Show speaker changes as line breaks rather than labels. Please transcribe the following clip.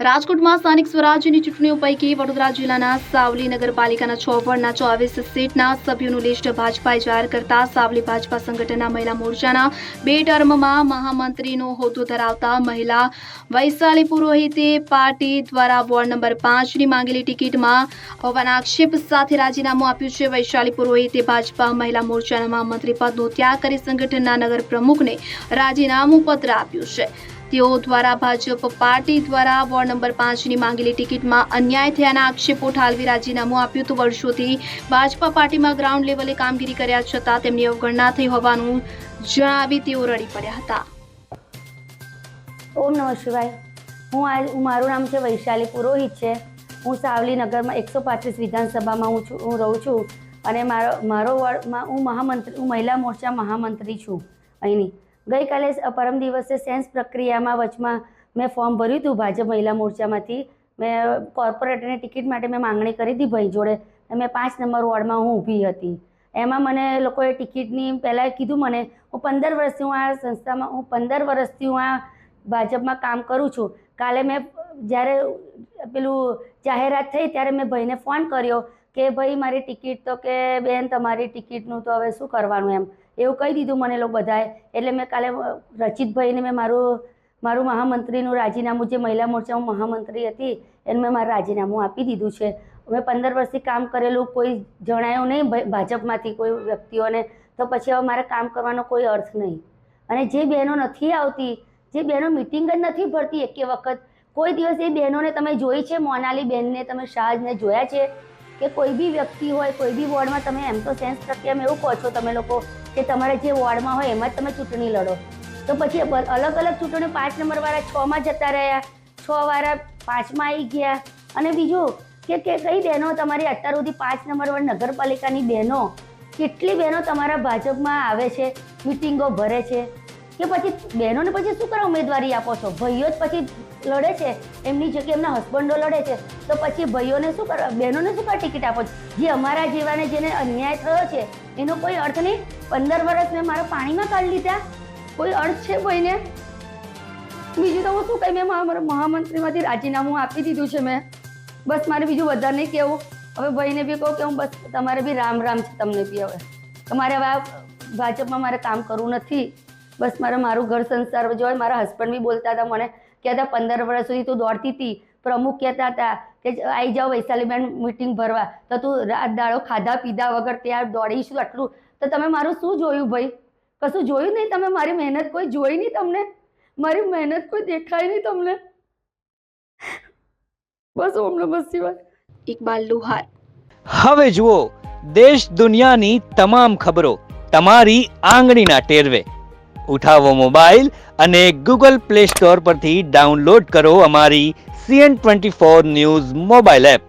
રાજકોટમાં સ્થાનિક સ્વરાજ્યની ચૂંટણીઓ પૈકી વડોદરા જિલ્લાના સાવલી નગરપાલિકાના 6 વોર્ડના 24 સીટના સભ્યોનું લિસ્ટ ભાજપાએ જાહેર કરતા સાવલી ભાજપા સંગઠનના મહિલા મોરચાના 2 ટર્મમાં મહામંત્રીનો હોદ્દો ધરાવતા મહિલા વૈશાલી પુરોહિતે પાર્ટી દ્વારા વોર્ડ નંબર 5ની માંગેલી ટિકિટમાં હોવાના આક્ષેપ સાથે રાજીનામું આપ્યું છે। વૈશાલી પુરોહિતે ભાજપા મહિલા મોરચાના મહામંત્રી પદનો ત્યાગ કરી સંગઠનના નગર પ્રમુખને રાજીનામું પત્ર આપ્યું છે। તેઓ દ્વારા ભાજપ પાર્ટી દ્વારા વોર્ડ નંબર 5ની માંગેલી ટિકિટમાં અન્યાય થયાના આક્ષેપો ઠાલવી રાજીનામું આપ્યું તો વર્ષોથી ભાજપા પાર્ટીમાં ગ્રાઉન્ડ લેવલે કામગીરી કર્યા છતાં તેમની અવગણના થઈ હોવાનું જણાવી તેઓ રડી પડ્યા હતા।
ઓમ નમઃ શિવાય। મારું નામ છે વૈશાલી પુરોહિત છે। હું સાવલી નગરમાં 135 વિધાનસભામાં હું રહું છું અને મારો વોર્ડમાં હું મહિલા મોરચા મહામંત્રી છું અહીંની। ગઈકાલે પરમ દિવસે સેન્સ પ્રક્રિયામાં વચમાં મેં ફોર્મ ભર્યું હતું ભાજપ મહિલા મોરચામાંથી। મેં કોર્પોરેટરની ટિકિટ માટે મેં માંગણી કરી હતી ભાઈ જોડે। મેં 5 નંબર વોર્ડમાં હું ઊભી હતી। એમાં મને લોકોએ ટિકિટની પહેલાં કીધું મને હું 15 વર્ષથી હું આ સંસ્થામાં 15 વર્ષથી હું આ ભાજપમાં કામ કરું છું। કાલે મેં જ્યારે પેલું જાહેરાત થઈ ત્યારે મેં ભાઈને ફોન કર્યો કે ભાઈ મારી ટિકિટ તો કે બેન તમારી ટિકિટનું તો હવે શું કરવાનું એમ એવું કહી દીધું મને લોકો બધાએ। એટલે મેં કાલે રચિતભાઈને મેં મારું મહામંત્રીનું રાજીનામું જે મહિલા મોરચામાં મહામંત્રી હતી એને મેં મારું રાજીનામું આપી દીધું છે। મેં 15 વર્ષથી કામ કરેલું કોઈ જણાયું નહીં ભાજપમાંથી કોઈ વ્યક્તિઓને તો પછી હવે મારે કામ કરવાનો કોઈ અર્થ નહીં। અને જે બહેનો નથી આવતી જે બહેનો મિટિંગ જ નથી ભરતી એકે વખત કોઈ દિવસ એ બહેનોને તમે જોઈ છે? મોનાલી બહેનને તમે શાહજને જોયા છે કે કોઈ બી વ્યક્તિ હોય કોઈ બી વોર્ડમાં તમે એમ તો સેન્સ પ્રક્રિયામાં એવું કહો છો તમે લોકો કે તમારે જે વોર્ડમાં હોય એમાં જ તમે ચૂંટણી લડો તો પછી અલગ અલગ ચૂંટણીઓ 5 નંબરવાળા 6માં જતા રહ્યા, 6 વાળા 5માં આવી ગયા। અને બીજું કે કઈ બહેનો તમારી અત્યાર સુધી 5 નંબરવાળી નગરપાલિકાની બહેનો કેટલી બહેનો તમારા ભાજપમાં આવે છે, મિટિંગો ભરે છે કે પછી બહેનોને પછી શું કરવા ઉમેદવારી આપો છો? ભાઈઓ જ પછી લડે છે એમની જગ્યાએ એમના હસબન્ડો લડે છે તો પછી ભાઈઓને શું કરવા બહેનોને શું કરવા ટિકિટ આપો છો? જે અમારા જેવાને જેને અન્યાય થયો છે એનો કોઈ અર્થ નહીં। 15 વર્ષ મેં મારા પાણીમાં કાઢી લીધા, કોઈ અર્થ છે કોઈને? બીજું તો હું શું કહી મેં મારા મહામંત્રીમાંથી રાજીનામું આપી દીધું છે મેં। બસ મારે બીજું વધારે નહીં કહેવું। હવે ભાઈને બી કહું કે હું બસ તમારે બી રામ રામ છે તમને બી હવે તમારે હવે ભાજપમાં મારે કામ કરવું નથી। બસ મારું ઘર સંસાર જોઈ મારા હસબન્ડ બી બોલતા હતા મને કહેતા 15 વર્ષ સુધી તું દોડતી હતી, પ્રમુખ કહેતા હતા કે આવી જાઓ વૈશાલીબેન મિટિંગ ભરવા તો તું રાત દાડો ખાધા પીધા વગર ત્યાં દોડીશું આટલું તો તમે મારું શું જોયું ભાઈ? કશું જોયું નહીં તમે? મારી મહેનત કોઈ જોઈ નહીં તમને? મારી મહેનત કોઈ દેખાય નહીં તમને? બસ ઓમ નમઃ શિવાય।
ઇકબાલ લુહાર।
હવે જુઓ દેશ દુનિયાની તમામ ખબરો તમારી આંગળીના ટેરવે। ઉઠાવો મોબાઈલ અને ગૂગલ પ્લે સ્ટોર પરથી ડાઉનલોડ કરો અમારી CN24 ન્યૂઝ મોબાઈલ એપ।